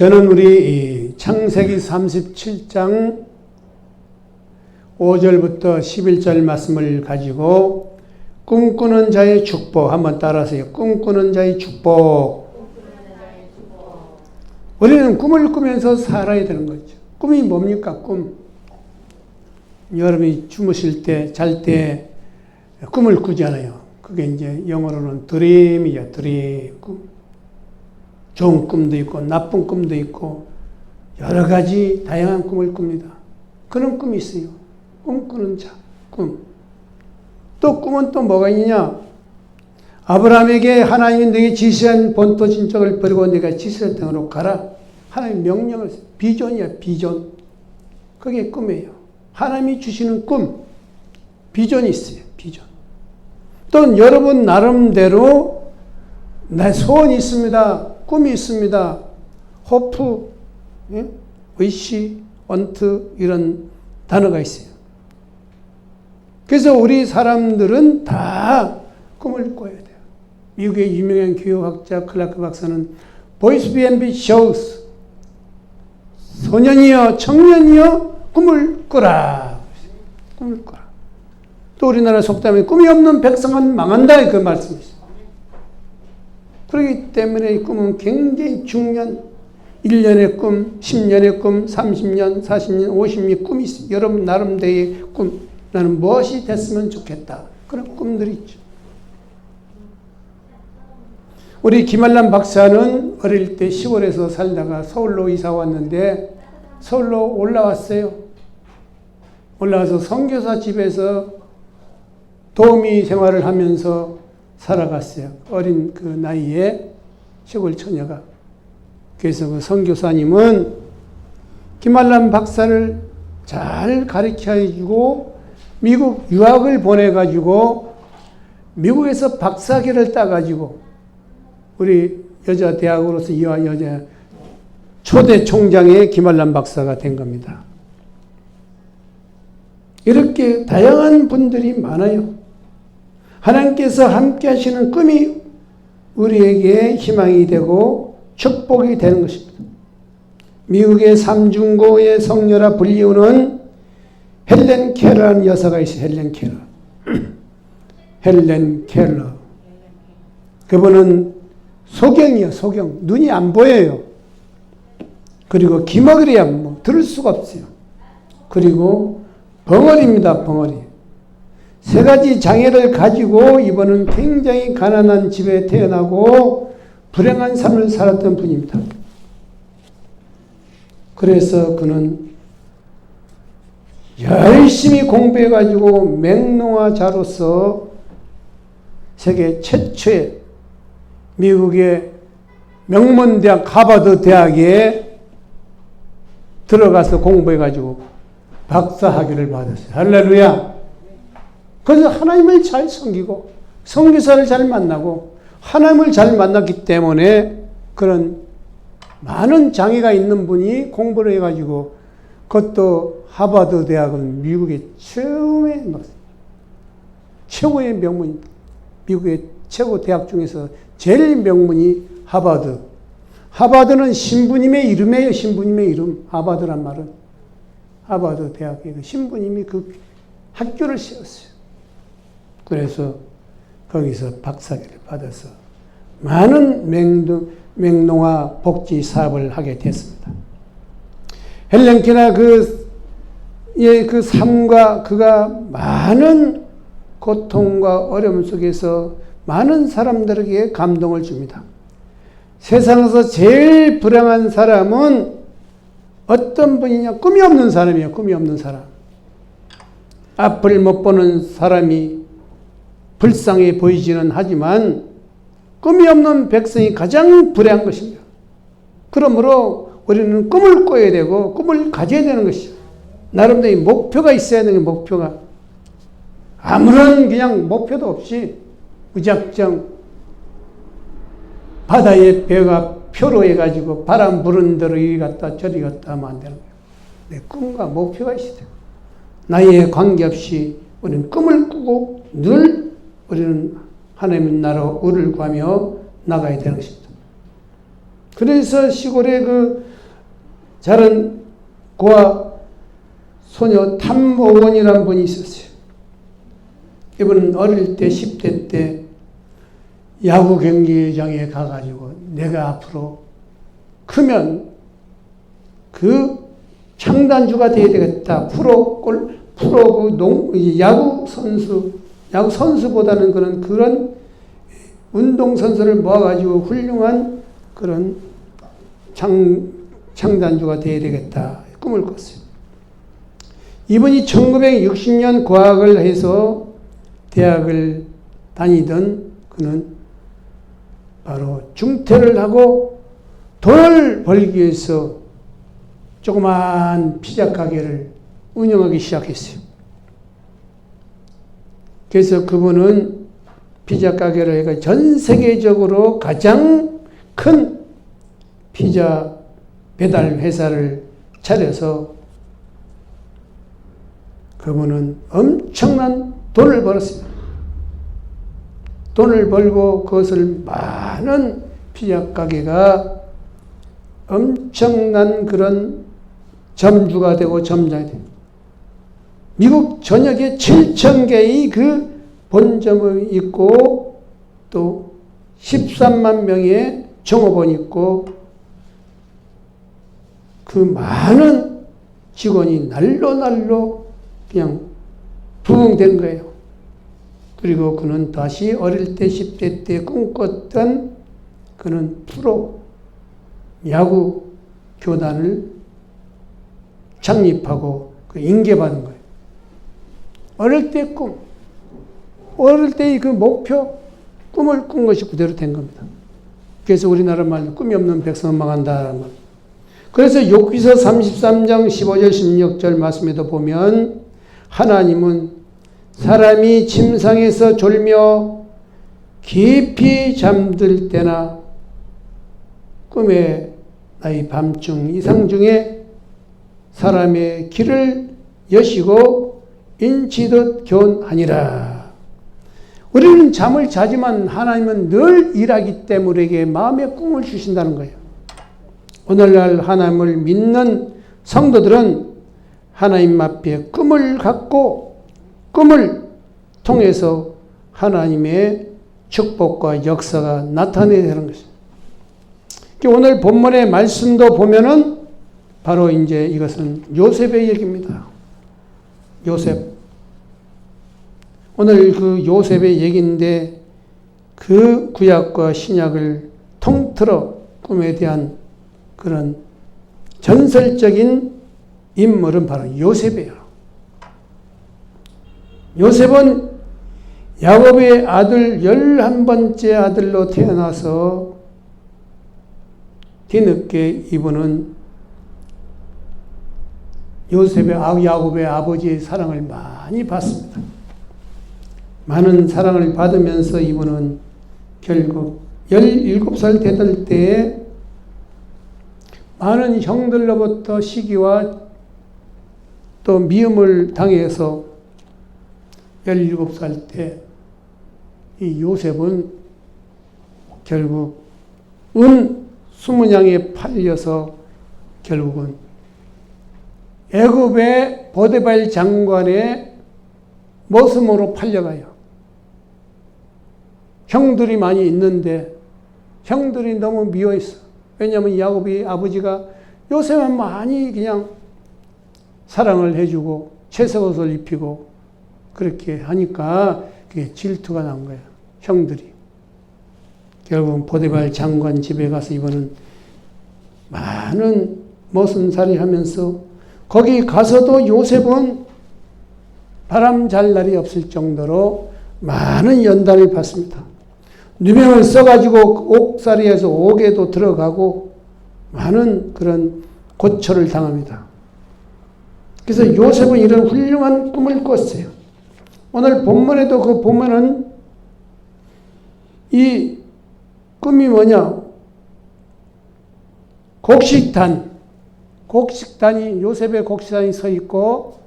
저는 우리 창세기 37장 5절부터 11절 말씀을 가지고 꿈꾸는 자의 축복 한번 따라하세요. 꿈꾸는 자의 축복. 우리는 꿈을 꾸면서 살아야 되는 거죠. 꿈이 뭡니까? 꿈. 여러분이 주무실 때, 잘 때 꿈을 꾸잖아요. 그게 이제 영어로는 드림이야, 드림. 꿈. 좋은 꿈도 있고, 나쁜 꿈도 있고, 여러 가지 다양한 꿈을 꿉니다. 그런 꿈이 있어요. 꿈꾸는 자, 꿈. 또 꿈은 또 뭐가 있냐? 아브라함에게 하나님이 내게 지시한 본토 진적을 버리고 내가 지시한 땅으로 가라. 하나님 명령을, 비전이야, 비전. 그게 꿈이에요. 하나님이 주시는 꿈, 비전이 있어요, 비전. 또 여러분 나름대로 내 소원이 있습니다. 꿈이 있습니다. 호프, 의시, 원트 이런 단어가 있어요. 그래서 우리 사람들은 다 꿈을 꿔야 돼요. 미국의 유명한 교육학자 클라크 박사는 Boys be ambitious. 소년이여 청년이여 꿈을 꿔라. 꿈을 꿔라. 또 우리나라 속담에 꿈이 없는 백성은 망한다 그 말씀이 있어요. 그렇기 때문에 이 꿈은 굉장히 중요한 1년의 꿈, 10년의 꿈, 30년, 40년, 50년 꿈이 있어요. 여러분 나름대로의 꿈. 나는 무엇이 됐으면 좋겠다. 그런 꿈들이 있죠. 우리 김한란 박사는 어릴 때 시골에서 살다가 서울로 이사 왔는데 서울로 올라왔어요. 올라와서 선교사 집에서 도우미 생활을 하면서 살아갔어요. 어린 그 나이에 시골 처녀가. 그래서 그 선교사님은 김한란 박사를 잘 가르쳐주고 미국 유학을 보내가지고 미국에서 박사학위를 따가지고 우리 여자 대학으로서 이화 여자 초대 총장의 김한란 박사가 된 겁니다. 이렇게 다양한 분들이 많아요. 하나님께서 함께 하시는 꿈이 우리에게 희망이 되고 축복이 되는 것입니다. 미국의 삼중고의 성녀라 불리우는 헬렌 켈러라는 여사가 있어요. 헬렌 켈러. 헬렌 켈러. 그분은 소경이에요. 소경. 눈이 안 보여요. 그리고 기머리야 뭐 들을 수가 없어요. 그리고 벙어리입니다. 벙어리. 세 가지 장애를 가지고 이분은 굉장히 가난한 집에 태어나고 불행한 삶을 살았던 분입니다. 그래서 그는 열심히 공부해가지고 맹농화자로서 세계 최초의 미국의 명문대학 하버드 대학에 들어가서 공부해가지고 박사학위를 받았어요. 할렐루야. 그래서 하나님을 잘 섬기고 선교사를 잘 만나고 하나님을 잘 만났기 때문에 그런 많은 장애가 있는 분이 공부를 해가지고 그것도 하버드 대학은 미국의 최고의 명문, 미국의 최고 대학 중에서 제일 명문이 하버드. 하버드는 신부님의 이름이에요. 신부님의 이름. 하버드란 말은. 하버드 대학의 신부님이 그 학교를 세웠어요. 그래서 거기서 박사학위를 받아서 많은 맹농화 복지 사업을 하게 됐습니다. 헬렌 켈러 그 삶과 그가 많은 고통과 어려움 속에서 많은 사람들에게 감동을 줍니다. 세상에서 제일 불행한 사람은 어떤 분이냐? 꿈이 없는 사람이에요. 꿈이 없는 사람. 앞을 못 보는 사람이 불쌍해 보이지는 하지만 꿈이 없는 백성이 가장 불행한 것입니다. 그러므로 우리는 꿈을 꿔야 되고 꿈을 가져야 되는 것이죠. 나름대로 목표가 있어야 되는 목표가. 아무런 그냥 목표도 없이 무작정 바다에 배가 표로해가지고 바람 부는 대로 이리 갔다 저리 갔다 하면 안 되는 거예요. 내 꿈과 목표가 있어야 돼요. 나이에 관계없이 우리는 꿈을 꾸고 늘 우리는 하나님의 나라로 의를 구하며 나가야 되는 것입니다. 그래서 시골에 그 자란 고아 소녀 탐오원이라는 분이 있었어요. 이분은 어릴 때 10대 때 야구 경기장에 가가지고 내가 앞으로 크면 그 창단주가 돼야 되겠다. 야구 선수보다는 그런 운동 선수를 모아가지고 훌륭한 그런 창단주가 돼야 되겠다. 꿈을 꿨어요. 이분이 1960년 과학을 해서 대학을 다니던 그는 바로 중퇴를 하고 돈을 벌기 위해서 조그만 피자 가게를 운영하기 시작했어요. 그래서 그분은 피자 가게를 해가 전 세계적으로 가장 큰 피자 배달 회사를 차려서 그분은 엄청난 돈을 벌었습니다. 돈을 벌고 그것을 많은 피자 가게가 엄청난 그런 점주가 되고 점장이 됩니다. 미국 전역에 7,000개의 그 본점이 있고 또 13만 명의 종업원이 있고 그 많은 직원이 날로 그냥 부흥된 거예요. 그리고 그는 다시 어릴 때 10대 때 꿈꿨던 그는 프로 야구 교단을 창립하고 인계받은 거예요. 어릴 때 어릴 때의 그 목표, 꿈을 꾼 것이 그대로 된 겁니다. 그래서 우리나라 말로 꿈이 없는 백성은 망한다는 것. 그래서 욥기서 33장 15절 16절 말씀에도 보면 하나님은 사람이 침상에서 졸며 깊이 잠들 때나 꿈에 나의 밤중 이상 중에 사람의 길을 여시고 인치듯 교훈하니라. 우리는 잠을 자지만 하나님은 늘 일하기 때문에 마음의 꿈을 주신다는 거예요. 오늘날 하나님을 믿는 성도들은 하나님 앞에 꿈을 갖고 꿈을 통해서 하나님의 축복과 역사가 나타내야 되는 것입니다. 오늘 본문의 말씀도 보면은 바로 이제 이것은 요셉의 얘기입니다. 요셉. 오늘 그 요셉의 얘기인데 그 구약과 신약을 통틀어 꿈에 대한 그런 전설적인 인물은 바로 요셉이에요. 요셉은 야곱의 아들 11번째 아들로 태어나서 뒤늦게 이분은 야곱의 아버지의 사랑을 많이 받습니다. 많은 사랑을 받으면서 이분은 결국 17살 되던 때에 많은 형들로부터 시기와 또 미움을 당해서 17살 때 이 요셉은 결국 은 20냥에 팔려서 결국은 애굽의 보디발 장관의 모습으로 팔려가요. 형들이 많이 있는데 형들이 너무 미워했어. 왜냐하면 야곱이 아버지가 요셉은 많이 그냥 사랑을 해주고 채색옷을 입히고 그렇게 하니까 그게 질투가 난 거예요. 형들이. 결국은 보디발 장관 집에 가서 이번은 많은 모순살이 하면서 거기 가서도 요셉은 바람 잘 날이 없을 정도로 많은 연단을 받습니다. 누명을 써가지고 옥살이에서 옥에도 들어가고 많은 그런 고초를 당합니다. 그래서 요셉은 이런 훌륭한 꿈을 꿨어요. 오늘 본문에도 그 보면은 이 꿈이 뭐냐? 곡식단이 요셉의 곡식단이 서 있고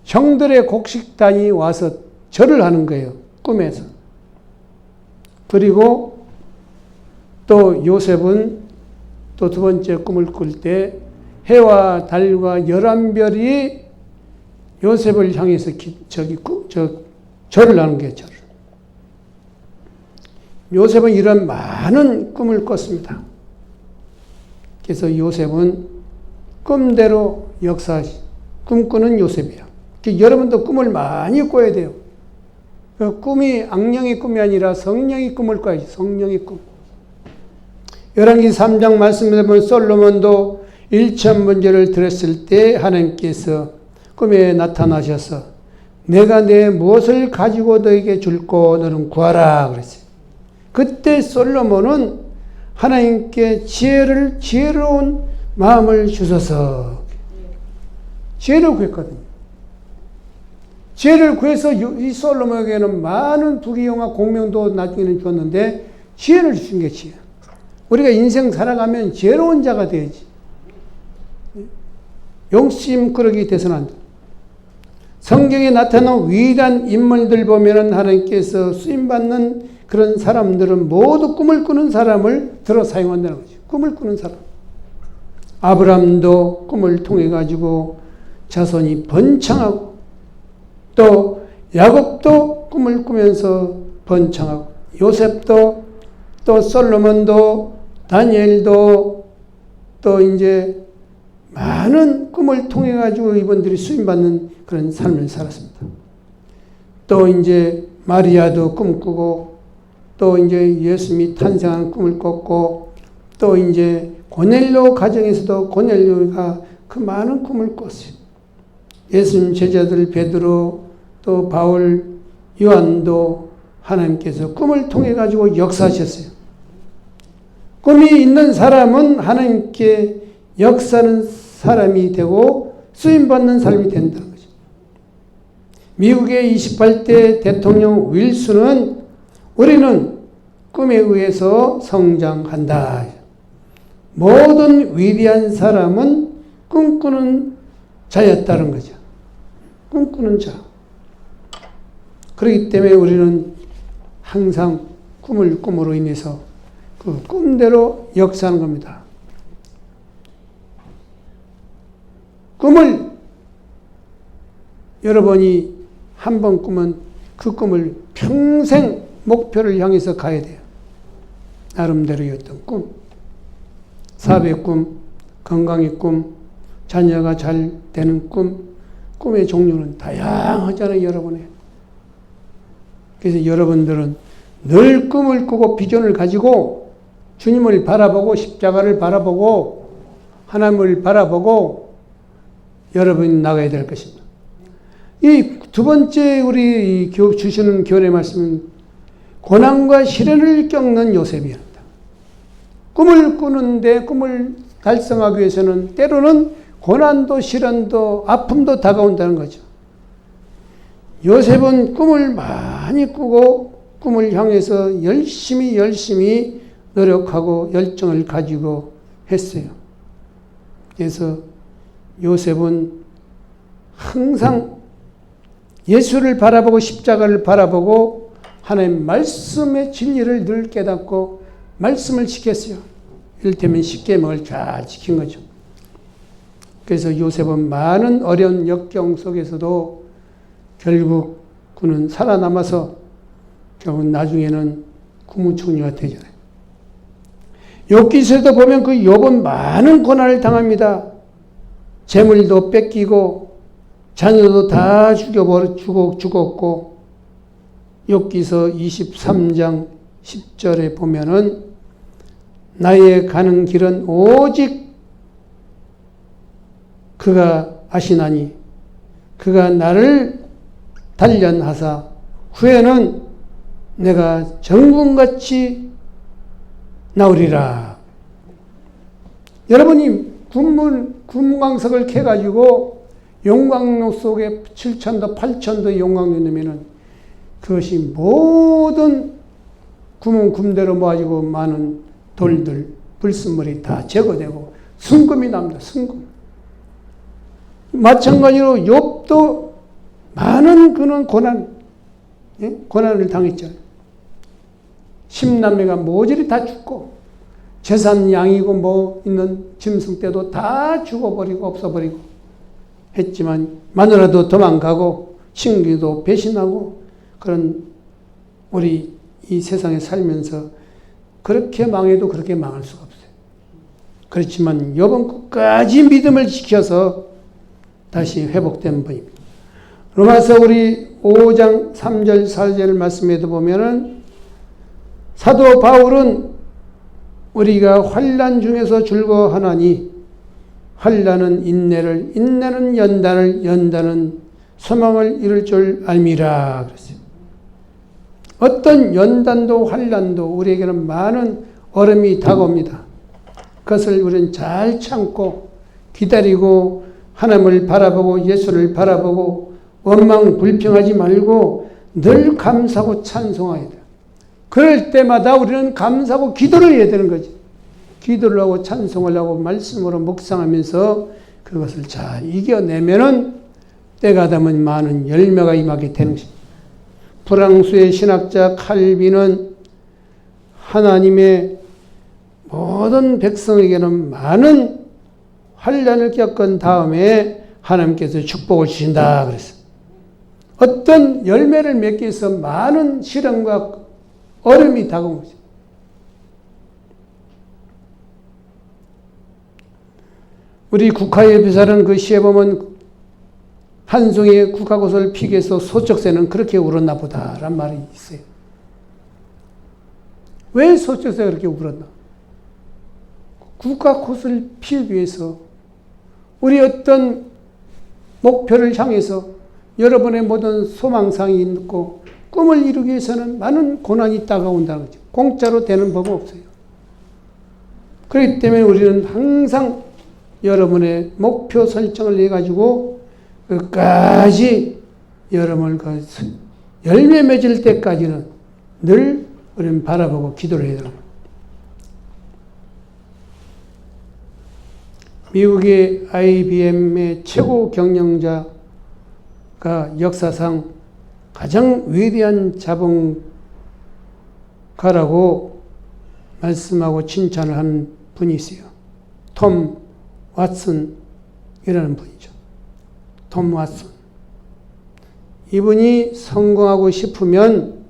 형들의 곡식단이 와서 절을 하는 거예요. 꿈에서. 그리고 또 요셉은 또 두 번째 꿈을 꿀 때 해와 달과 11별이 요셉을 향해서 절을 하는 게 절을. 요셉은 이런 많은 꿈을 꿨습니다. 그래서 요셉은 꿈대로 꿈꾸는 요셉이에요. 여러분도 꿈을 많이 꿔야 돼요. 그 꿈이 악령의 꿈이 아니라 성령의 꿈을 꿔야지. 성령의 꿈. 열왕기 3장 말씀에 보면 솔로몬도 1,000번제를 드렸을 때 하나님께서 꿈에 나타나셔서 내가 내 무엇을 가지고 너에게 줄고 너는 구하라 그랬어요. 그때 솔로몬은 하나님께 지혜로운 마음을 주셔서 지혜를 구했거든요. 지혜를 구해서 이 솔로몬에게는 많은 부귀영화 공명도 나중에는 줬는데 지혜를 주신 게 지혜. 우리가 인생 살아가면 지혜로운 자가 돼야지. 욕심꾸러기 돼서는 안 돼. 성경에 나타난 위대한 인물들 보면은 하나님께서 쓰임받는 그런 사람들은 모두 꿈을 꾸는 사람을 들어 사용한다는 거죠. 꿈을 꾸는 사람. 아브라함도 꿈을 통해 가지고 자손이 번창하고 또 야곱도 꿈을 꾸면서 번창하고 요셉도 또 솔로몬도 다니엘도 또 이제 많은 꿈을 통해 가지고 이분들이 수임받는 그런 삶을 살았습니다. 또 이제 마리아도 꿈꾸고 또 이제 예수님이 탄생한 꿈을 꿨고 또 이제 고넬료 가정에서도 고넬료가 그 많은 꿈을 꿨어요. 예수님 제자들 베드로 또 바울 요한도 하나님께서 꿈을 통해 가지고 역사하셨어요. 꿈이 있는 사람은 하나님께 역사하는 사람이 되고 쓰임받는 사람이 된다는 거죠. 미국의 28대 대통령 윌슨은 우리는 꿈에 의해서 성장한다. 모든 위대한 사람은 꿈꾸는 자였다는 거죠. 꿈꾸는 자. 그렇기 때문에 우리는 항상 꿈을 꿈으로 인해서 그 꿈대로 역사하는 겁니다. 꿈을 여러분이 한 번 꾸면 그 꿈을 평생 목표를 향해서 가야 돼요. 나름대로의 어떤 꿈, 사업의 꿈, 건강의 꿈, 자녀가 잘 되는 꿈, 꿈의 종류는 다양하잖아요, 여러분의. 그래서 여러분들은 늘 꿈을 꾸고 비전을 가지고 주님을 바라보고 십자가를 바라보고 하나님을 바라보고 여러분이 나가야 될 것입니다. 이 두 번째 우리 주시는 교훈의 말씀은 고난과 시련을 겪는 요셉이었다. 꿈을 꾸는데 꿈을 달성하기 위해서는 때로는 고난도 시련도 아픔도 다가온다는 거죠. 요셉은 꿈을 많이 꾸고 꿈을 향해서 열심히 노력하고 열정을 가지고 했어요. 그래서 요셉은 항상 예수를 바라보고 십자가를 바라보고 하나님 말씀의 진리를 늘 깨닫고 말씀을 지켰어요. 이를테면 십계명을 잘 지킨 거죠. 그래서 요셉은 많은 어려운 역경 속에서도 결국 그는 살아남아서 결국 나중에는 국무총리가 되잖아요. 욥기서에도 보면 그 욥은 많은 고난을 당합니다. 재물도 뺏기고 자녀도 다 죽었고 욥기서 23장 10절에 보면은 나의 가는 길은 오직 그가 아시나니 그가 나를 단련하사 후에는 내가 정금같이 나오리라. 여러분이 금광석을 캐가지고 용광로 속에 7천도 8천도 용광로 넣으면은 그것이 모든 금대로 모아지고 많은 돌들, 불순물이 다 제거되고 순금이 납니다. 순금. 마찬가지로 욥도 많은 그런 고난을 당했잖아요. 10남매가 모조리 다 죽고 재산 양이고 뭐 있는 짐승 떼도 다 죽어버리고 없어버리고 했지만 마누라도 도망가고 친구도 배신하고 그런 우리 이 세상에 살면서 그렇게 망해도 그렇게 망할 수가 없어요. 그렇지만 욥은 끝까지 믿음을 지켜서 다시 회복된 분입니다. 로마서 우리 5장 3절 4절 말씀에도 보면은 사도 바울은 우리가 환난 중에서 즐거워하나니 환난은 인내를, 인내는 연단을, 연단은 소망을 이룰 줄 알미라 그랬어요. 어떤 연단도 환난도 우리에게는 많은 어려움이 다가옵니다. 그것을 우리는 잘 참고 기다리고 하나님을 바라보고 예수를 바라보고 원망 불평하지 말고 늘 감사하고 찬송해야 돼요. 그럴 때마다 우리는 감사하고 기도를 해야 되는 거지. 기도를 하고 찬송을 하고 말씀으로 묵상하면서 그것을 잘 이겨내면은 때가 되면 많은 열매가 임하게 되는 것입니다. 프랑스의 신학자 칼빈은 하나님의 모든 백성에게는 많은 환난을 겪은 다음에 하나님께서 축복을 주신다 그랬어요. 어떤 열매를 맺기 위해서 많은 시련과 어려움이 다가온 거죠. 우리 국화예비사는 그 시에 보면 한 송이의 국화꽃을 피기 위해서 소쩍새는 그렇게 울었나 보다라는 말이 있어요. 왜 소쩍새가 그렇게 울었나? 국화꽃을 피우기 위해서 우리 어떤 목표를 향해서 여러분의 모든 소망상이 있고 꿈을 이루기 위해서는 많은 고난이 다가온다는 거죠. 공짜로 되는 법은 없어요. 그렇기 때문에 우리는 항상 여러분의 목표 설정을 해가지고 끝까지 여러분을 열매 맺을 때까지는 늘 우리는 바라보고 기도를 해야 됩니다. 미국의 IBM의 최고 경영자가 역사상 가장 위대한 자본가라고 말씀하고 칭찬을 하는 분이 있어요. 톰 왓슨이라는 분이죠. 톰 왓슨. 이분이 성공하고 싶으면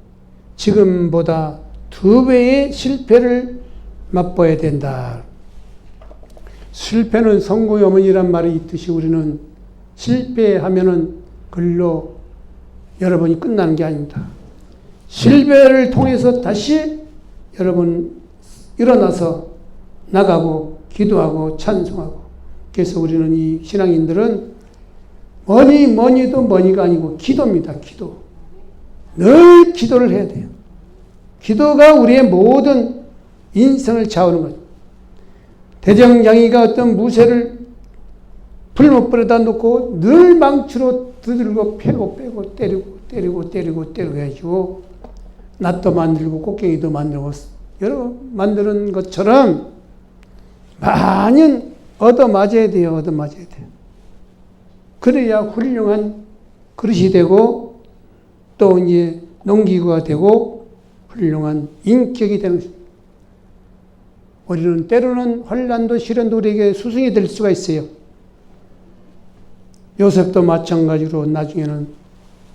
지금보다 2배의 실패를 맛봐야 된다. 실패는 성공의 어머니란 말이 있듯이 우리는 실패하면은 글로 여러분이 끝나는 게 아닙니다. 실패를 통해서 다시 여러분 일어나서 나가고 기도하고 찬송하고. 그래서 우리는 이 신앙인들은 뭐니도 뭐니가 아니고 기도입니다. 기도. 늘 기도를 해야 돼요. 기도가 우리의 모든 인생을 좌우하는 거죠. 대정장이가 어떤 무쇠를 불못불에다 놓고 늘 망치로 두들고 패고 빼고 때리고 해가지고 낫도 만들고 꽃갱이도 만들고 여러 만드는 것처럼 많이 얻어맞아야 돼요. 그래야 훌륭한 그릇이 되고 또 이제 농기구가 되고 훌륭한 인격이 되는 것입니다. 우리는 때로는 환난도 시련도 우리에게 스승이 될 수가 있어요. 요셉도 마찬가지로 나중에는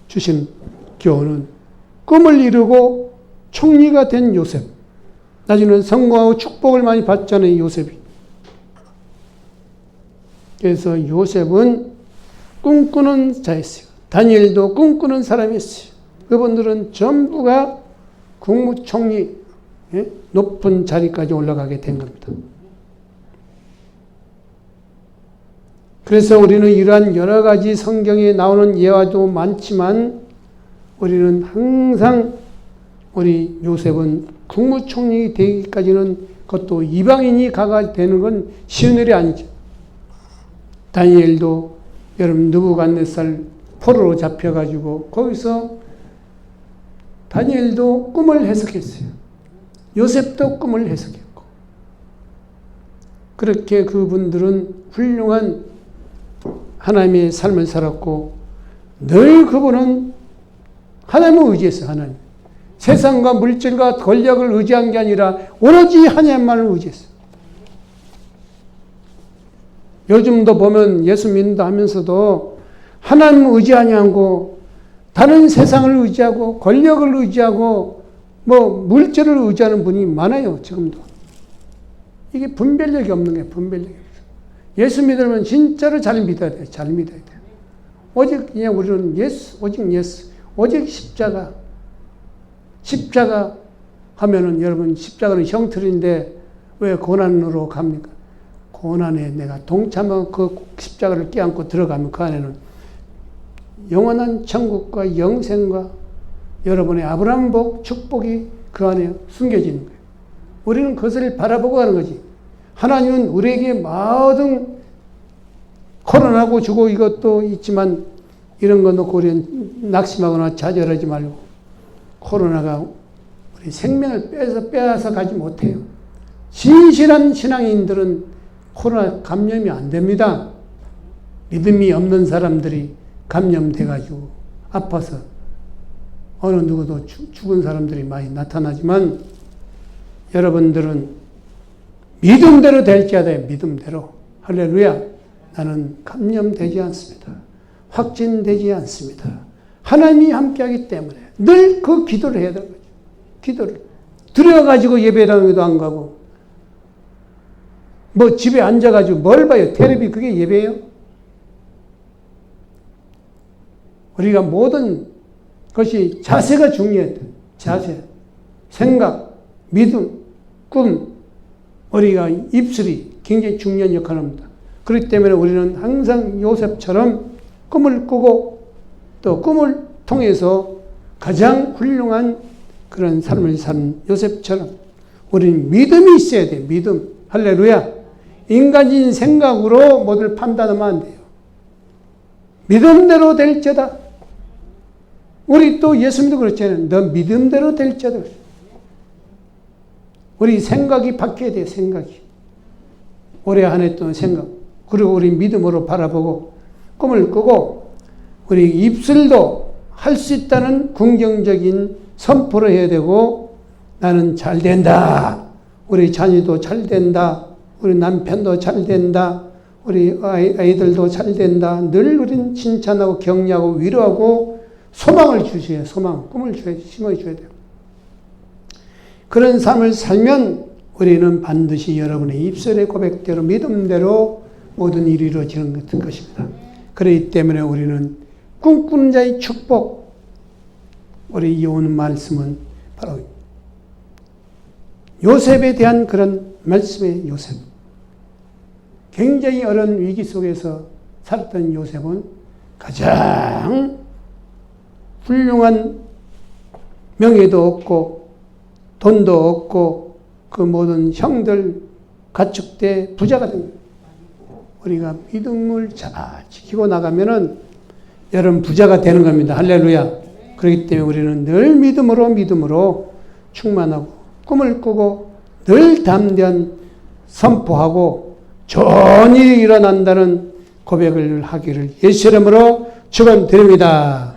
주신 교훈은 꿈을 이루고 총리가 된 요셉. 나중에는 성공하고 축복을 많이 받잖아요, 요셉이. 그래서 요셉은 꿈꾸는 자였어요. 다니엘도 꿈꾸는 사람이었어요. 그분들은 전부가 국무총리, 높은 자리까지 올라가게 된 겁니다. 그래서 우리는 이러한 여러 가지 성경에 나오는 예화도 많지만 우리는 항상 우리 요셉은 국무총리 되기까지는 그것도 이방인이 가가 되는 건 쉬운 일이 아니죠. 다니엘도 여러분 느부갓네살 포로로 잡혀가지고 거기서 다니엘도 꿈을 해석했어요. 요셉도 꿈을 해석했고 그렇게 그분들은 훌륭한 하나님의 삶을 살았고 늘 그분은 하나님을 의지했어요. 하나님. 세상과 물질과 권력을 의지한 게 아니라 오로지 하나님만을 의지했어요. 요즘도 보면 예수 믿는다 하면서도 하나님을 의지하냐고 다른 세상을 의지하고 권력을 의지하고 물질을 의지하는 분이 많아요. 지금도. 이게 분별력이 없는 거예요. 분별력이 없어요. 예수 믿으면 진짜로 잘 믿어야 돼요. 잘 믿어야 돼요. 오직 그냥 우리는 오직 예수, 오직 십자가. 십자가 하면은 여러분 십자가는 형틀인데 왜 고난으로 갑니까? 고난에 내가 동참하고 그 십자가를 껴안고 들어가면 그 안에는 영원한 천국과 영생과 여러분의 아브라함 복, 축복이 그 안에 숨겨지는 거예요. 우리는 그것을 바라보고 가는 거지. 하나님은 우리에게 모든 코로나고 주고 이것도 있지만 이런 거 놓고 우리는 낙심하거나 좌절하지 말고 코로나가 우리 생명을 빼앗아 가지 못해요. 진실한 신앙인들은 코로나 감염이 안 됩니다. 믿음이 없는 사람들이 감염돼가지고 아파서 어느 누구도 죽은 사람들이 많이 나타나지만 여러분들은 믿음대로 될지어다. 믿음대로. 할렐루야. 나는 감염되지 않습니다. 확진되지 않습니다. 하나님이 함께하기 때문에 늘 그 기도를 해야 되는 거죠. 기도를. 들어가지고 예배당에도 안 가고 집에 앉아가지고 뭘 봐요? 텔레비 그게 예배예요? 우리가 모든 것이 자세가 중요해요. 자세, 생각, 믿음, 꿈, 우리가 입술이 굉장히 중요한 역할을 합니다. 그렇기 때문에 우리는 항상 요셉처럼 꿈을 꾸고 또 꿈을 통해서 가장 훌륭한 그런 삶을 산 요셉처럼 우리는 믿음이 있어야 돼요. 믿음. 할렐루야. 인간적인 생각으로 모두를 판단하면 안 돼요. 믿음대로 될지어다. 우리 또 예수님도 그렇잖아요. 너 믿음대로 될지어다. 우리 생각이 바뀌어야 돼요. 생각이. 올해 한 해 동안 생각. 그리고 우리 믿음으로 바라보고 꿈을 꾸고 우리 입술도 할 수 있다는 긍정적인 선포를 해야 되고 나는 잘 된다. 우리 자녀도 잘 된다. 우리 남편도 잘 된다. 우리 아이들도 잘 된다. 늘 우린 칭찬하고 격려하고 위로하고 소망을 주셔야 소망, 꿈을 심어줘야 돼요. 그런 삶을 살면 우리는 반드시 여러분의 입술의 고백대로 믿음대로 모든 일이 이루어지는 것입니다. 그렇기 때문에 우리는 꿈꾸는 자의 축복, 우리 이어오는 말씀은 바로 요셉에 대한 그런 말씀의 요셉. 굉장히 어려운 위기 속에서 살았던 요셉은 가장 훌륭한 명예도 없고 돈도 없고 그 모든 형들 가축대 부자가 된 거예요. 우리가 믿음을 잘 지키고 나가면은 여러분 부자가 되는 겁니다. 할렐루야. 그렇기 때문에 우리는 늘 믿음으로 충만하고 꿈을 꾸고 늘 담대한 선포하고 좋은 일이 일어난다는 고백을 하기를 예수 이름으로 축원드립니다.